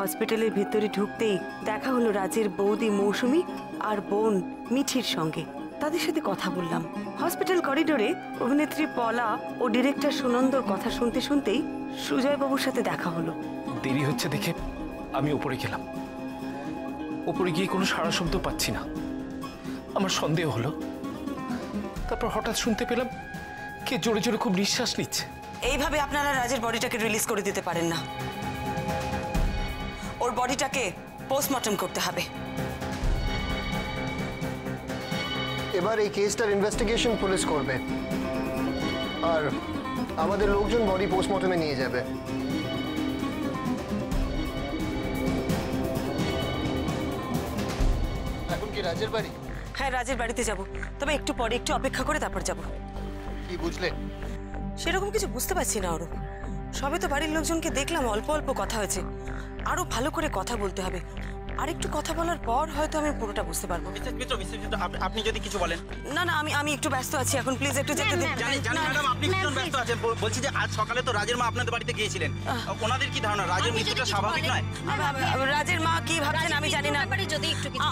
হসপিটালের ভিতরে ঢুকতেই দেখা হলো রাজের বৌদি মৌসুমী আর বোন মিঠির সঙ্গে। তাদের সাথে কথা বললাম। হসপিটাল করিডোরে অভিনেত্রী পলা ও ডিরেক্টর সুনন্দর কথা শুনতে শুনতেই সুজয় বাবুর সাথে দেখা হলো। দেরি হচ্ছে দেখে আমি উপরে গেলাম। উপরে গিয়ে কোনো সাড়া শব্দ পাচ্ছি না। আমার সন্দেহ হলো। তারপর হঠাৎ শুনতে পেলাম কে জোরে জোরে খুব নিঃশ্বাস নিচ্ছে। এইভাবে আপনারা রাজের বডিটাকে রিলিজ করে দিতে পারেন না। ওর বডিটাকে পোস্টমর্টম করতে হবে। এবার এই কেসটার ইনভেস্টিগেশন পুলিশ করবে, আর আমাদের লোকজন বডি পোস্টমর্টমে নিয়ে যাবে। এখন কি রাজের বাড়ি? হ্যাঁ, রাজের বাড়িতে যাব, তবে একটু পরে, একটু অপেক্ষা করে তারপর যাব। কি বুঝলে? সেরকম কিছু বুঝতে পারছি না অরূপ। সবে তো বাড়ির লোকজনকে দেখলাম, অল্প অল্প কথা হয়েছে। আরো ভালো করে কথা বলতে হবে। আর একটু কথা বলার পর হয়তো আমি পুরোটা বুঝতে পারবো। আপনি যদি কিছু বলেন। না না, আমি একটু ব্যস্ত আছি এখন, প্লিজ একটু যেতে দিন। জানি ম্যাডাম, আপনি ভীষণ ব্যস্ত আছেন। বলছি যে আজ সকালে তো রাজের মা আপনাদের বাড়িতে গিয়েছিলেন। ওনাদের কি ধারণা রাজের মৃত্যুটা স্বাভাবিক নয়? রাজের মা কি ভাবছেন আমি জানি না।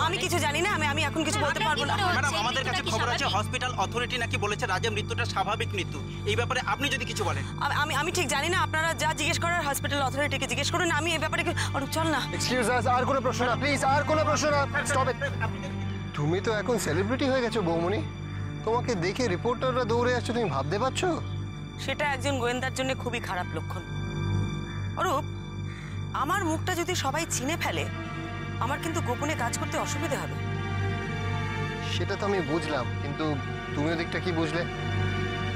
আমি কিছু জানি না, আমি এখন কিছু বলতে পারবো না। ম্যাডাম, আমাদের কাছে খবর আছে হসপিটাল অথরিটি নাকি বলেছে রাজের মৃত্যুটা স্বাভাবিক মৃত্যু। এই ব্যাপারে আপনি যদি কিছু বলেন। আমি ঠিক জানি না, আপনারা যা জিজ্ঞেস করার হসপিটাল অথরিটিকে জিজ্ঞেস করুন। আমি এই ব্যাপারে চল না। এক্সকিউজ আস, আর কোনো প্রশ্ন না প্লিজ, আর কোনো প্রশ্ন না। Stop it. তুমি তো এখন সেলিব্রিটি হয়ে গেছো বৌমনি। তোমাকে দেখে রিপোর্টাররা দৌড়ে আসছে, তুমি ভাবতে পারছো? সেটা একজন গোয়েন্দার জন্য খুবই খারাপ লক্ষণ। অরূপ, আমার মুখটা যদি সবাই চিনে ফেলে, আমার কিন্তু গোপনে কাজ করতে অসুবিধা হবে। সেটা তো আমি বুঝলাম, কিন্তু তুমি ওদিকটা কি বুঝলে?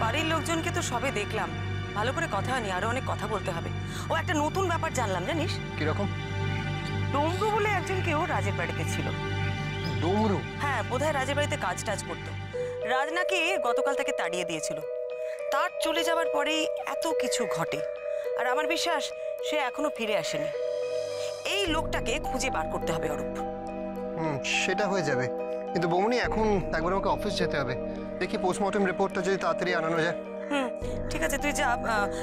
বাড়ির লোকজনকে তো সবে দেখলাম, ভালো করে কথা হয়নি, আরো অনেক কথা বলতে হবে। ও একটা নতুন ব্যাপার জানলাম, জানিস? কিরকম? ডমরু বলে একজন কেউ রাজের বাড়িতে ছিল। ডমরু? হ্যাঁ, বোধহয় রাজের বাড়িতে কাজ টাজ করতো। রাজ নাকি গতকাল তাকে তাড়িয়ে দিয়েছিল। তার চলে যাওয়ার পরেই এত কিছু ঘটে, আর আমার বিশ্বাস সে এখনো ফিরে আসেনি। এই লোকটাকে খুঁজে বার করতে হবে অরূপ। সেটা হয়ে যাবে, কিন্তু বৌমনি এখন একবার আমাকে অফিস যেতে হবে। দেখি পোস্টমর্টম রিপোর্টটা যদি তাড়াতাড়ি আনানো যায়। ঠিক আছে, তুই যা।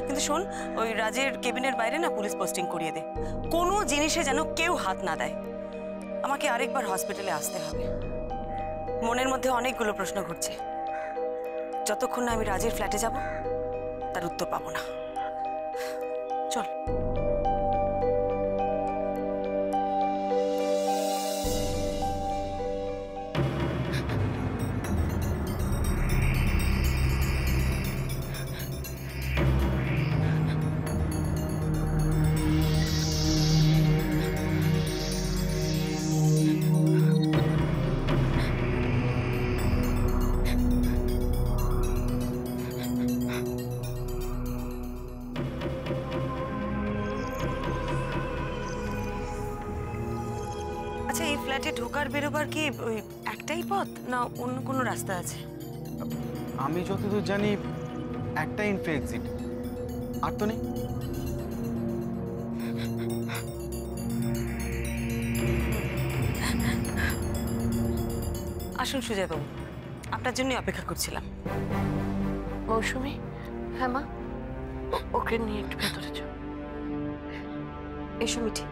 কিন্তু শোন, ওই রাজের কেবিনের বাইরে না পুলিশ পোস্টিং করিয়ে দে। কোনো জিনিসে যেন কেউ হাত না দেয়। আমাকে আরেকবার হসপিটালে আসতে হবে। মনের মধ্যে অনেকগুলো প্রশ্ন ঘুরছে। যতক্ষণ না আমি রাজের ফ্ল্যাটে যাব, তার উত্তর পাবো না। চল। আচ্ছা, এই ফ্ল্যাটে ঢোকার বেরোবার কি ওই একটাই পথ, না অন্য কোনো রাস্তা আছে? আমি যতদূর জানি একটাই এন্ট্রি এক্সিট, আর তো নেই। আসুন সুজয় বাবু, আপনার জন্যই অপেক্ষা করছিলাম। মৌসুমী, হ্যাঁ মা, ওকে নিয়ে একটু ভেতরে যাও। এসো মিঠি।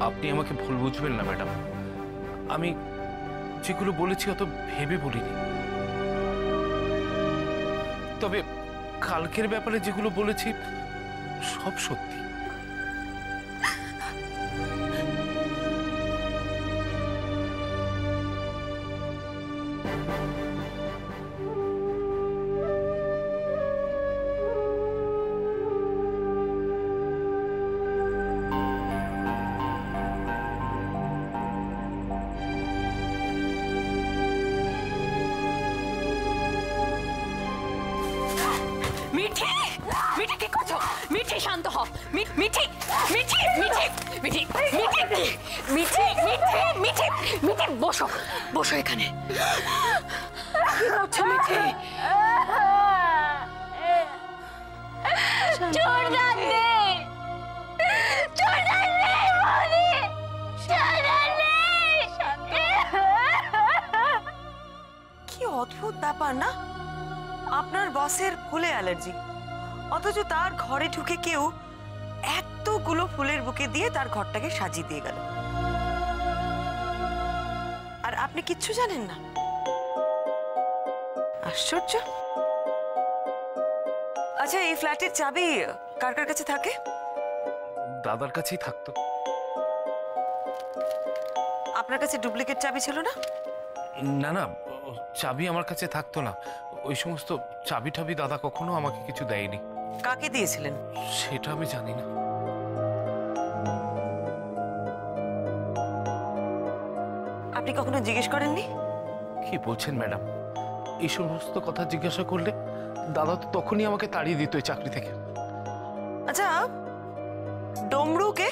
আপনি আমাকে ভুল বুঝবেন না ম্যাডাম। আমি যেগুলো বলেছি অত ভেবে বলিনি। তবে কালকের ব্যাপারে যেগুলো বলেছি সব সত্যি। মিঠি, মিঠি কি করছো? মিঠি শান্ত হ। মিঠি, মিঠি, মিঠি, মিঠি, মিঠি, মিঠি, মিঠি, মিঠি, মিঠি, বসো, বসো এখানে। কি করছো মিঠি? চোরদান নেই, চোরদান নেই, মনি, চোরদান নেই। অদ্ভুত ব্যাপার না, আপনার বসের ফুলে অ্যালার্জি, অথচ তার ঘরে ঢুকে কেউ এতগুলো ফুলের বুকে দিয়ে তার ঘরটাকে সাজিয়ে দিয়ে গেল, আর আপনি কিচ্ছু জানেন না। আশ্চর্য। আচ্ছা, এই ফ্ল্যাটের চাবি কার কার কাছে থাকে? দাদার কাছেই থাকতো। আপনার কাছে ডুপ্লিকেট চাবি ছিল না? না না, চাবি আমার কাছে থাকতো না। ওই সমস্ত চাবি টাবি দাদা কখনো আমাকে কিছু দেয়নি। কাকে দিয়েছিলেন? সেটা আমি জানি না। আপনি কখনো জিজ্ঞেস করেননি? কি বলছেন ম্যাডাম? এই সমস্ত কথা জিজ্ঞাসা করলে দাদা তো তখনই আমাকে তাড়িয়ে দিত এই চাকরি থেকে। আচ্ছা, ডমরুকে?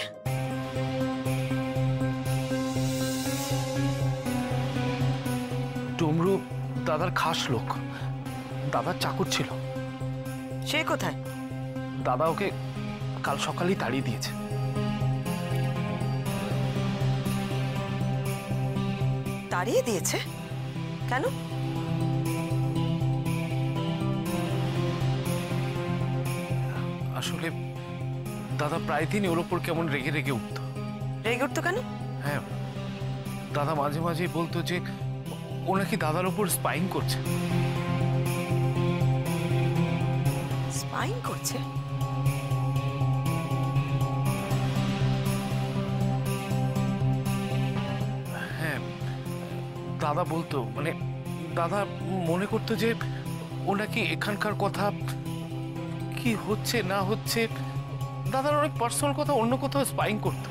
ডমরু দাদার খাস লোক, দাদার চাকর ছিল। সে কোথায়? দাদা ওকে কাল সকালেই তাড়িয়ে দিয়েছে। তাড়িয়ে দিয়েছে? কেন? আসলে দাদা প্রায় দিনই ওর ওপর কেমন রেগে রেগে উঠত। রেগে উঠতো কেন? হ্যাঁ, দাদা মাঝে মাঝে বলতো যে ও নাকি দাদার ওপর স্পাইং করছে। স্পাইং করছে? হ্যাঁ, দাদা বলতো, মানে দাদা মনে করতো যে ও নাকি এখানকার কথা, কি হচ্ছে না হচ্ছে, দাদার অনেক পার্সোনাল কথা অন্য কোথাও স্পাইং করতো।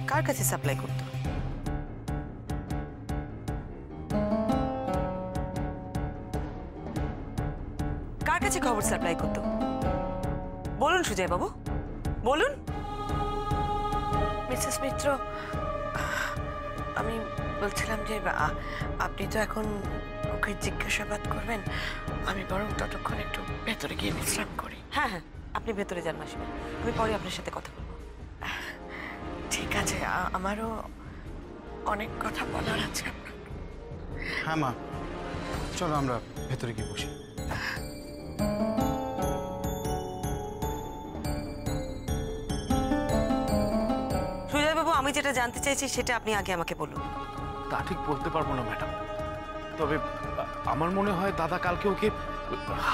কার কাছে সাপ্লাই করতো? কার কাছে খবর সাপ্লাই করতো? বলুন সুজয় বাবু, বলুন। মিসেস মিত্র, আমি বলছিলাম যে আপনি তো এখন ওকে জিজ্ঞাসাবাদ করবেন, আমি বরং ততক্ষণ একটু ভেতরে গিয়ে বিশ্রাম করি। হ্যাঁ হ্যাঁ, আপনি ভেতরে যান মাসিমা, আমি পরে আপনার সাথে কথা বলবো। ঠিক আছে, আমারও অনেক কথা বলার আছে আপনার। হ্যাঁ মা, চলো আমরা ভেতরে গিয়ে বসি। সুজয় বাবু, আমি যেটা জানতে চাইছি সেটা আপনি আগে আমাকে বলুন। তা ঠিক বলতে পারবো না ম্যাডাম, তবে আমার মনে হয় দাদা কালকে ওকে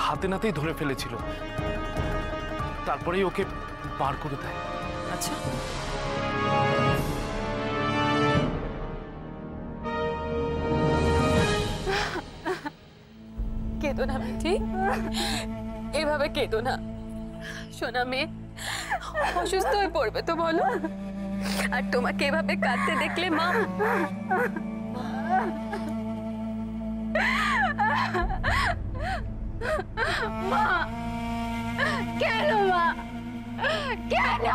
হাতে নাতেই ধরে ফেলেছিল, তারপরেই ওকে বার করে দেয়। আচ্ছা, কেঁদো না মিঠি, এভাবে কেঁদো না। সোনা মেয়ে অসুস্থ হয়ে পড়বে তো বলো, আর তোমাকে এভাবে কাঁদতে দেখলে মা কেন মা, কেন?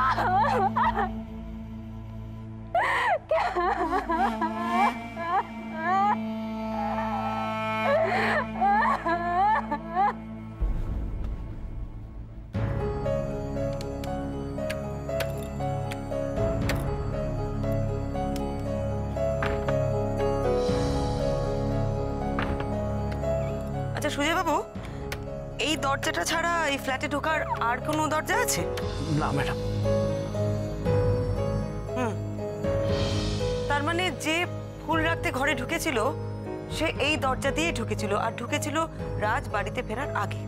আচ্ছা সুজয় বাবু, এই দরজাটা ছাড়া এই ফ্ল্যাটে ঢোকার আর কোনো দরজা আছে? না ম্যাডাম। তার মানে যে ফুল রাখতে ঘরে ঢুকেছিল সে এই দরজা দিয়ে ঢুকেছিল, আর ঢুকেছিল রাজ বাড়িতে ফেরার আগে।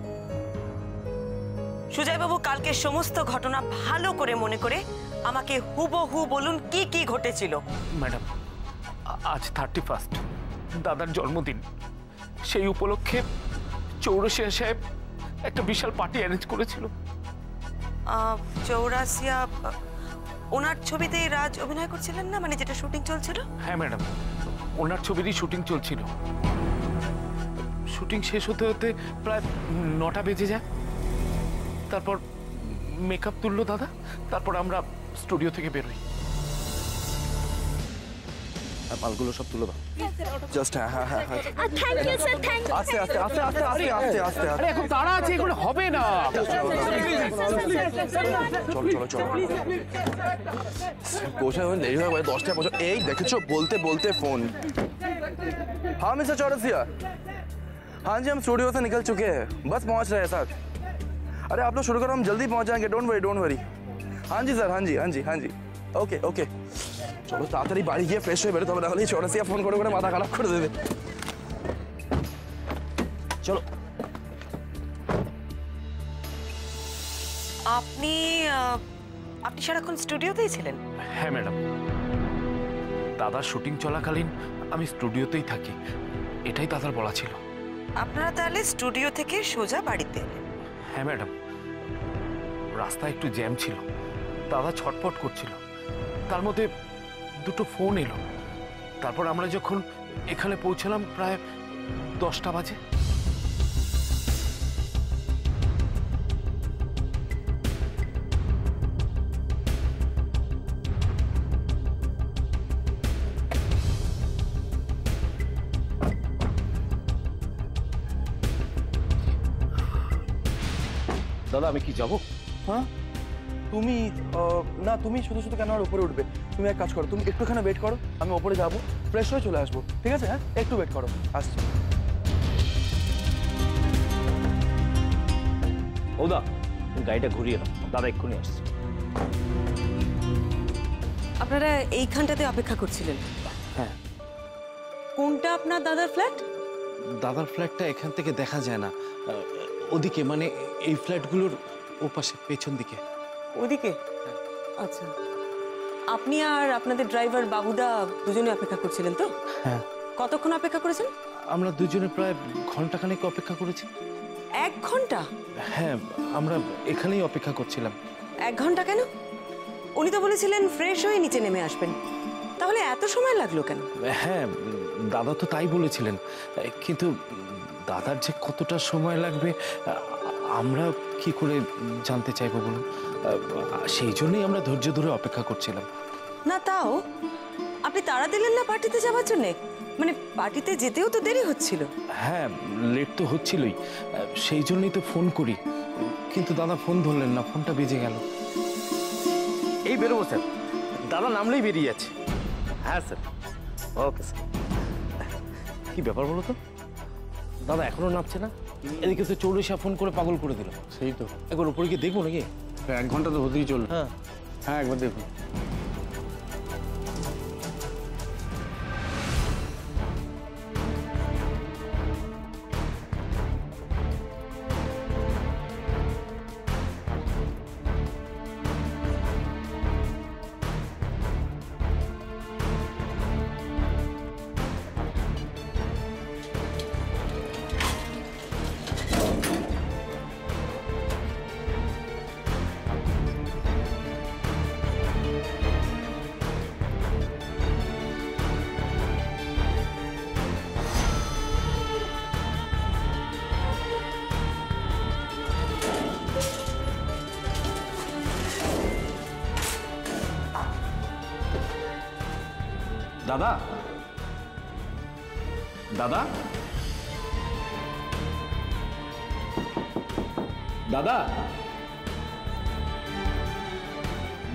সুজয় বাবু, কালকে সমস্ত ঘটনা ভালো করে মনে করে আমাকে হুবহু বলুন কি কি ঘটেছিল। ম্যাডাম, আজ 31 দাদার জন্মদিন, সেই উপলক্ষে চৌরসিয়া সাহেব একটা বিশাল পার্টি অ্যারেঞ্জ করেছিল। চৌরাসিয়া, ওনার ছবিতে রাজ অভিনয় করছিলেন না, মানে যেটা শুটিং চলছিল? হ্যাঁ ম্যাডাম, ওনার ছবিরই শুটিং চলছিল। শুটিং শেষ হতে হতে প্রায় 9টা বেজে যায়। তারপর মেকআপ তুললো দাদা, তারপর আমরা স্টুডিও থেকে বেরোই। মালগুলো সব তুলে দাও জাস্ট হ্যাঁ হ্যাঁ হ্যাঁ হ্যাঁ thank you sir thank you আস্তে আস্তে আস্তে আস্তে আস্তে আস্তে আস্তে আরে এখন তাড়া আছে, এগুলো হবে না। চলো চলো চলো পৌঁছায় দেরি হয়ে গেছে 10টায় পৌঁছো। এই দেখেছো বলতে বলতে फोन। हाँ मिस्टर चौरसिया, हाँ जी हम स्टूडियो से निकल चुके हैं, बस पहुंच रहे हैं सर। अरे आप लोग शुरू करो, हम जल्दी पहुंच जाएंगे, डोंट वरी। हाँ जी सर, हाँ जी हाँ जी हाँ जी ओके ओके। चलो ताড়াতাড়ি বাড়ি গিয়ে ফ্রেশ হয়ে বেরোতে হবে, নাহলে চৌরসিয়া ফোন করে করে মাথা খারাপ করে দেবে। চলো। আপনি আপনি সারাক্ষণ স্টুডিওতেই ছিলেন? হ্যাঁ ম্যাডাম, দাদার শুটিং চলাকালীন আমি স্টুডিওতেই থাকি, এটাই দাদার বলা ছিল। আপনারা তাহলে স্টুডিও থেকে সোজা বাড়িতে? হ্যাঁ ম্যাডাম, রাস্তায় একটু জ্যাম ছিল, দাদা ছটপট করছিল, তার মধ্যে দুটো ফোন এলো। তারপর আমরা যখন এখানে পৌঁছলাম প্রায় 10টা বাজে। দাদা আমি কি যাব? হ্যাঁ তুমি না তুমি শুধু শুধু কেন আর উপরে উঠবে? তুমি এক কাজ করো, তুমি একটুখানি ওয়েট করো, আমি উপরে যাবো, ফ্রেশ হয়ে চলে আসবো, ঠিক আছে? হ্যাঁ একটু ওয়েট করো, আসছি। ওদা গাড়িটা ঘুরিয়ে দাও, দাদা এক্ষুনি আসছে। আপনারা এইখানটাতে অপেক্ষা করছিলেন? হ্যাঁ। কোনটা আপনার দাদার ফ্ল্যাট? দাদার ফ্ল্যাটটা এখান থেকে দেখা যায় না, ওদিকে, মানে এই ফ্ল্যাটগুলোর ওপাশে পেছন দিকে। ওদিকে? আচ্ছা, আপনি আর আপনাদের ড্রাইভার বাবুদা দুজনে অপেক্ষা করছিলেন তো? হ্যাঁ। কতক্ষণ অপেক্ষা করেছেন? আমরা দুজনে প্রায় ঘন্টাখানেক অপেক্ষা করেছি। 1 ঘন্টা? হ্যাঁ, আমরা এখানেই অপেক্ষা করছিলাম। 1 ঘন্টা কেন? উনি তো বলেছিলেন ফ্রেশ হয়ে নিচে নেমে আসবেন, তাহলে এত সময় লাগলো কেন? হ্যাঁ, দাদা তো তাই বলেছিলেন, কিন্তু দাদার যে কতটা সময় লাগবে আমরা কি করে জানতে চাইবো বলুন? সেই জন্যই আমরা ধৈর্য ধরে অপেক্ষা করছিলাম। না তাও আপনি তাড়া দিলেন না পার্টিতে যাওয়ার জন্য? মানে পার্টিতে যেতেও তো দেরি হচ্ছিল। হ্যাঁ, লেট তো হচ্ছিলই, সেই জন্যই তো ফোন করি, কিন্তু দাদা ফোন ধরলেন না, ফোনটা বেজে গেল। এই বেরোবো স্যার, দাদা নামলেই বেরিয়ে যাচ্ছে। হ্যাঁ স্যার, ওকে স্যার। কি ব্যাপার বলো তো, দাদা এখনো নামছে না? এদিকে তো চৌরসিয়া ফোন করে পাগল করে দিল। সেই তো, একবার উপরে গিয়ে দেখবো নাকি? 1 ঘন্টা তো হতেই চলবে। হ্যাঁ হ্যাঁ একবার দেখুন। দাদা, দাদা, দাদা,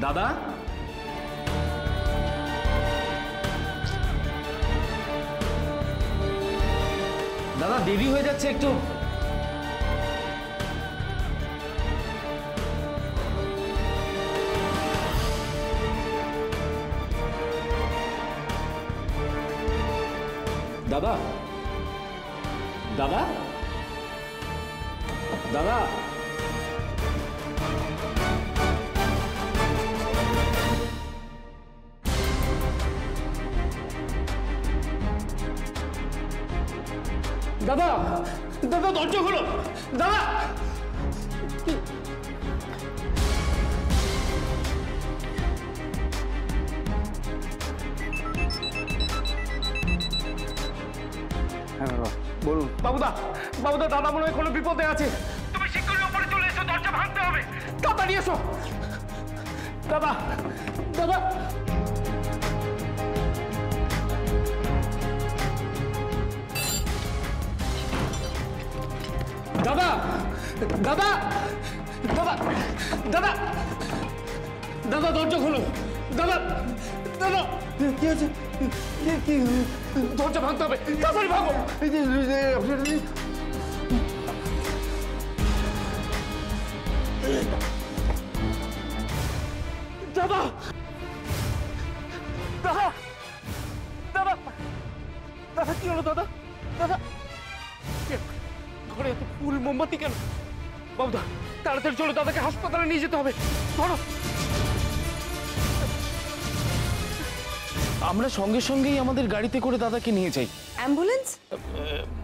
দাদা, দাদা দেরি হয়ে যাচ্ছে একটু। দাদা, দাদা, দাদা, দাদা, দাদা দরজা খোলো, দাদা। বলুন। বাবুদা, বাবুদা, দাদা মনে হয় কোনো বিপদে আছে, তুমি শিগগিরই উপরে চলে এসো, দরজা ভাঙতে হবে, তাড়াতাড়ি এসো। দাদা, দাদা, দাদা দাদা দাদা দাদা দাদা দরজা খোলো দাদা দাদা কি আছে কি দরজা ভাঙতে হবে তাড়াতাড়ি ভাগো দাদা দাদা দাদা দাদা কি হলো দাদা দাদা ঘরে এত ফুল মোমবাতি কেন বাবুদা তাড়াতাড়ি চলো দাদাকে হাসপাতালে নিয়ে যেতে হবে ধরো আমরা সঙ্গে সঙ্গেই আমাদের গাড়িতে করে দাদাকে নিয়ে যাই অ্যাম্বুলেন্স?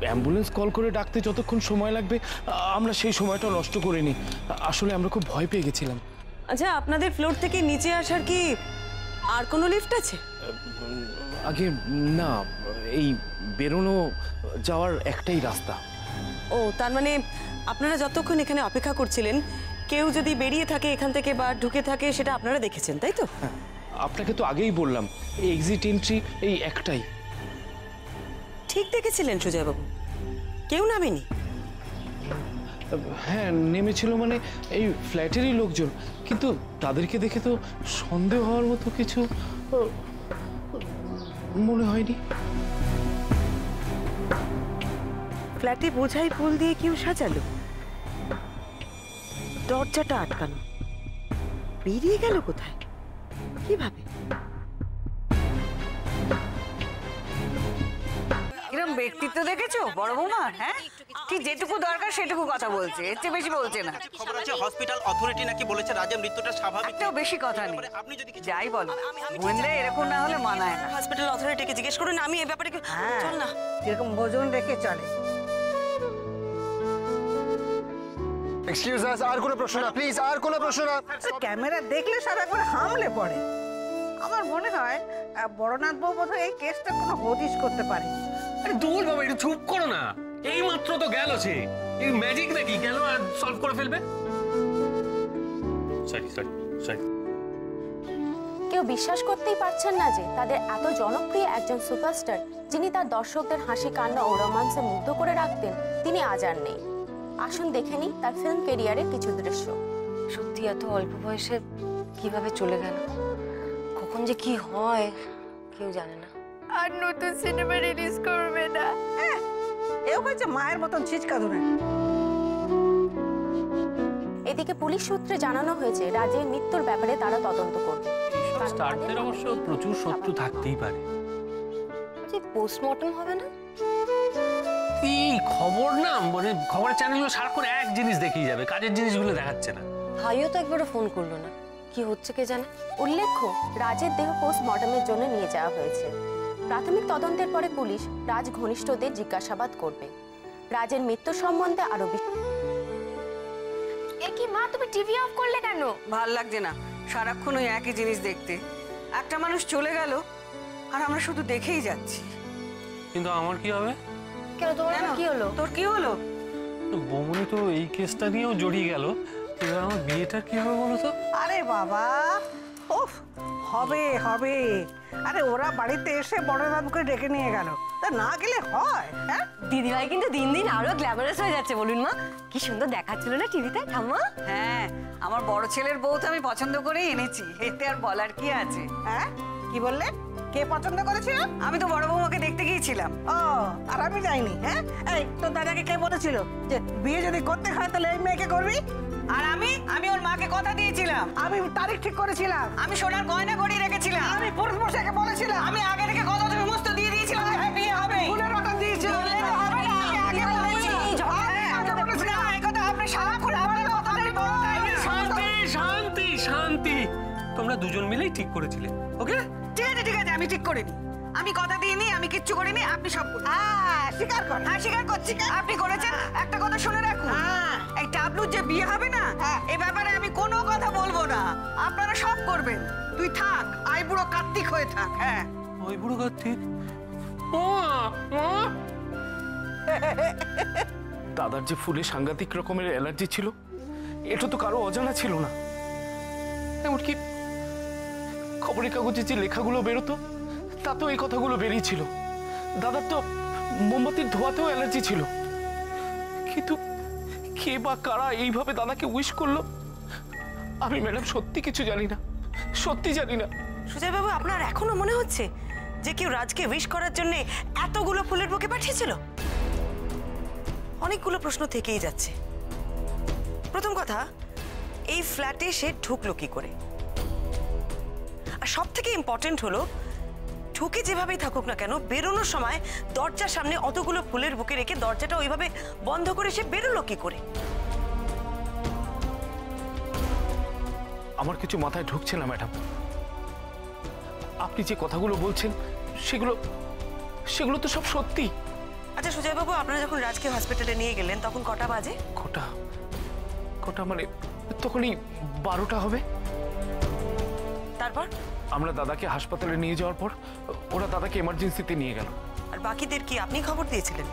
অ্যাম্বুলেন্স কল করে ডাকতে যতক্ষণ সময় লাগবে আমরা সেই সময়টা নষ্ট করিনি আসলে আমরা খুব ভয় পেয়ে গেছিলাম আচ্ছা আপনাদের ফ্লোর থেকে নিচে আসার কি আর কোনো লিফট আছে? আগে না এই বেরোনো যাওয়ার একটাই রাস্তা ও তার মানে আপনারা যতক্ষণ এখানে অপেক্ষা করছিলেন কেউ যদি বেরিয়ে থাকে এখান থেকে বা ঢুকে থাকে সেটা আপনারা দেখেছেন তাই তো? আপনাকে তো আগেই বললাম এই এক্সিট এন্ট্রি এই একটাই ঠিক দেখেছিলেন সুজয়বাবু? কেউ নামেনি? হ্যাঁ নেমেছিল মানে এই ফ্ল্যাটেরই লোকজন কিন্তু তাদেরকে দেখে তো সন্দেহ হওয়ার মতো কিছু মনে হয়নি ফ্ল্যাটে বোঝাই ফুল দিয়ে কেউ সাজালো, দরজাটা আটকানো, বেরিয়ে গেল কোথায় কিভাবে? এরকম ব্যক্তিত্ব দেখেছো বড় বৌমার? হ্যাঁ ঠিক যেটুকু দরকার সেটুকু কথা বলছে, এর চেয়ে বেশি বলছে না। খবর আছে হসপিটাল অথরিটি নাকি বলেছে রাজের মৃত্যুটা স্বাভাবিক। একটাও বেশি কথা নেই, আপনি যদি কিছু যাই বলো বুঝলে এরকম না হলে মানায় না। হসপিটাল অথরিটিকে জিজ্ঞেস করুন, আমি এই ব্যাপারে চল না। এরকম ভোজন রেখে চলে। এক্সকিউজ আস, আর কোনো প্রশ্ন না প্লিজ, আর কোনো প্রশ্ন না। ক্যামেরা দেখলে সব একবার হামলে পড়ে। আমার মনে হয় বড়নাথ বাবু বোধহয় এই কেসটা কোনো হদিশ করতে পারে। আরে দূর বাবা একটু চুপ করো না, এই মাত্র তো গেল সে, এই ম্যাজিক নাকি গেল আর সলভ করে ফেলবে? Sorry sorry sorry. কেউ বিশ্বাস করতেই পারছেন না যে তাদের এত জনপ্রিয় একজন সুপারস্টার যিনি তার দর্শকদের হাসি কান্না ও রোমান্সে মুগ্ধ করে রাখতেন তিনি আজ আর নেই। আসুন দেখে নিই তার ফিল্ম ক্যারিয়ারের কিছু দৃশ্য। সত্যি এত অল্প বয়সে কিভাবে চলে গেল, কখন যে কি হয় কেউ জানে না। আর নতুন সিনেমা রিলিজ করবে না। এও হয়েছে মায়ের মতন ছিচকা ধরে। এদিকে পুলিশ সূত্রে জানানো হয়েছে রাজের মৃত্যুর ব্যাপারে তারা তদন্ত করবে। স্টারদের অবশ্য প্রচুর শত্রু থাকতেই পারে। যে পোস্টমর্টম হবে না? এই খবর না মানে খবরের চ্যানেলগুলো সারাক্ষণ এক জিনিস দেখিয়ে যাবে, কাজের জিনিসগুলো দেখাচ্ছে না। ভাইও তো একবারও ফোন করলো না, কি হচ্ছে কে জানে। উল্লেখ্য রাজের দেহ পোস্টমর্টমের জন্য নিয়ে যাওয়া হয়েছে। প্রাথমিক তদন্তের পরে পুলিশ রাজ ঘনিষ্ঠদের জিজ্ঞাসাবাদ করবে। রাজের মৃত্যু সম্বন্ধে আরো এ কি মা, তুমি টিভি অফ করলে কেন? ভাল লাগছে না সারাক্ষণ ওই একই জিনিস দেখতে। একটা মানুষ চলে গেল আর আমরা শুধু দেখেই যাচ্ছি। কিন্তু আমার কি হবে? কেন তোমার কি হলো? তোর কি হলো? বৌমনি তো এই কেসটা নিয়েও জড়িয়ে গেল, এবার আমার বিয়েটা কি হবে বলো তো? আরে বাবা ওফ, হবে হবে। আরে ওরা বাড়িতে এসে বড়নাথকে ডেকে নিয়ে গেল, তা না গেলে হয়? হ্যাঁ দিদিভাই কিন্তু দিন দিন আরো গ্ল্যামারাস হয়ে যাচ্ছে বলুন মা। কি সুন্দর দেখাচ্ছিল না টিভিতে ঠাম্মা। হ্যাঁ আমার বড় ছেলের বউ তো আমি পছন্দ করেই এনেছি, এতে আর বলার কি আছে? হ্যাঁ কি বললে? কে পছন্দ করেছিল? আমি তো বড় বৌমাকে দেখতে গিয়েছিলাম। ও আর আমি যাইনি? হ্যাঁ এই তোর দাদাকে কে বলেছিল যে বিয়ে যদি করতে হয় তাহলে এই মেয়েকে করবি? আর আমি ওর মাকে কথা দিয়েছিলাম, আমি তারিখ ঠিক করেছিলাম, আমি সোনার গয়না গড়িয়ে রেখেছিলাম, আমি পুরুষ মশাইকে বলেছিলাম, আমি আগে থেকে কথা তুমি মস্ত দিয়ে দিয়েছিলাম বিয়ে হবে, ফুলের মতন দিয়েছিলাম। শান্তি শান্তি, তোমরা দুজন মিলেই ঠিক করেছিলে। ওকে ঠিক আছে ঠিক আছে, আমি ঠিক করিনি, আমি কথা দিইনি, আমি কিচ্ছু করিনি, আপনি সব স্বীকার করেন। হ্যাঁ স্বীকার করছি, আপনি করেছেন। একটা কথা শুনে রাখুন, এই টাবলুর যে বিয়ে হবে না এই ব্যাপারে আমি কোনো কথা বলবো না, আপনারা সব করবেন। তুই থাক আইবুড়ো কার্তিক হয়ে থাক। হ্যাঁ ওই বুড়ো কার্তিক। দাদার যে ফুলে সাংঘাতিক রকমের অ্যালার্জি ছিল এটা তো কারো অজানা ছিল না। এমনকি খবরের কাগজে যে লেখাগুলো বেরোতো তাতেও এই কথাগুলো বেরিয়েছিল। দাদার তো মোমবাতির ধোয়াতেও অ্যালার্জি ছিল, কিন্তু কে বা কারা এইভাবে দাদাকে উইশ করলো আমি ম্যাডাম সত্যি কিছু জানি না, সত্যি জানি না। সুজয় বাবু, আপনার এখনো মনে হচ্ছে যে কেউ রাজকে উইশ করার জন্য এতগুলো ফুলের বুকে পাঠিয়েছিল? অনেকগুলো প্রশ্ন থেকেই যাচ্ছে। প্রথম কথা, এই ফ্ল্যাটে সে ঢুকলো কি করে? আর সব থেকে ইম্পর্টেন্ট হলো, ঢুকে যেভাবেই থাকুক না কেন, বেরোনোর সময় দরজার সামনে অতগুলো ফুলের বুকে রেখে দরজাটা ওইভাবে বন্ধ করে সে বেরোলো কি করে? আমার কিছু মাথায় ঢুকছে না ম্যাডাম। আপনি যে কথাগুলো বলছেন সেগুলো তো সব সত্যি। আচ্ছা সুজয় বাবু, আপনারা যখন রাজকে হসপিটালে নিয়ে গেলেন তখন কটা বাজে? কটা মানে তখনই 12টা হবে। তারপর আমরা দাদাকে হাসপাতালে নিয়ে যাওয়ার পর ওরা দাদাকে এমার্জেন্সিতে নিয়ে গেল। আর বাকিদের কি আপনি খবর দিয়েছিলেন?